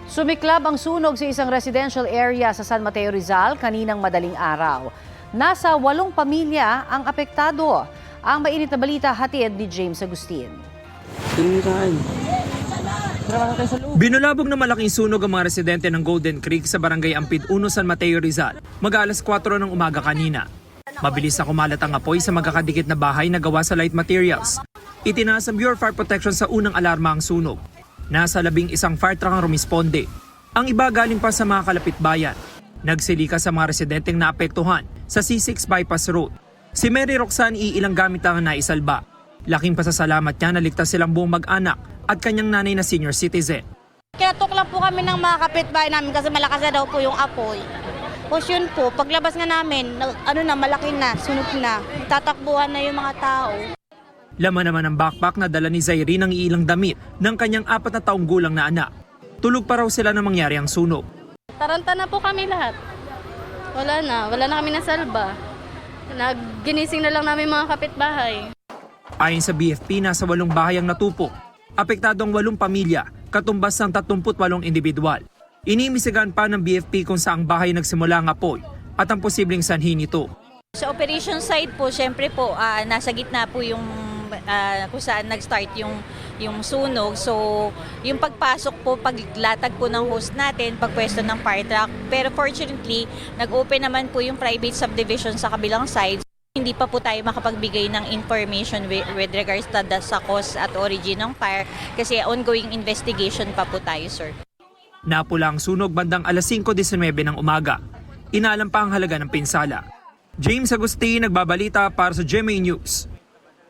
Sumiklab ang sunog sa isang residential area sa San Mateo, Rizal kaninang madaling araw. Nasa 8 pamilya ang apektado. Ang mainit na balita hatid ni James Agustin. Binulabog na malaking sunog ang mga residente ng Golden Creek sa barangay Ampid 1, San Mateo, Rizal. Mag-alas 4 ng umaga kanina. Mabilis na kumalat ang apoy sa magkakadikit na bahay na gawa sa light materials. Itinaas ang Bureau of Fire Protection sa unang alarma ang sunog. Nasa 11 fire truck ang rumisponde. Ang iba galing pa sa mga kalapit bayan. Nagsilika sa mga residenteng naapektuhan sa C6 Bypass Road. Si Mary Roxanne iilang gamit ang naisalba. Laking pasasalamat niya na ligtas silang buong mag-anak at kanyang nanay na senior citizen. Kinatok lang po kami ng mga kapitbahay namin kasi malakas na daw po yung apoy. Tapos yun po, paglabas nga namin, malaki na, sunog na. Tatakbuhan na yung mga tao. Laman naman ng backpack na dala ni Zairine ang iilang damit ng kanyang 4 na taong gulang na anak. Tulog pa raw sila nang mangyari ang sunog. Taranta na po kami lahat. Wala na kami nasalba. Ginising na lang namin mga kapitbahay. Ayon sa BFP, nasa 8 bahay ang natupok. Apektado ang 8 pamilya, katumbas ng 38 individual. Inimisigan pa ng BFP kung saang bahay nagsimula ang apoy at ang posibleng sanhi nito. Sa operation site po, syempre po, nasa gitna po yung kung saan nag-start yung sunog. So, yung pagpasok po, paglatag po ng host natin, pagpwesto ng fire truck. Pero fortunately, nag-open naman po yung private subdivision sa kabilang side. Hindi pa po tayo makapagbigay ng information with regards to sa cause at origin ng fire kasi ongoing investigation pa po tayo, sir. Napula ang sunog bandang alas 5:19 ng umaga. Inaalam pa ang halaga ng pinsala. James Agustin, nagbabalita para sa GMA News.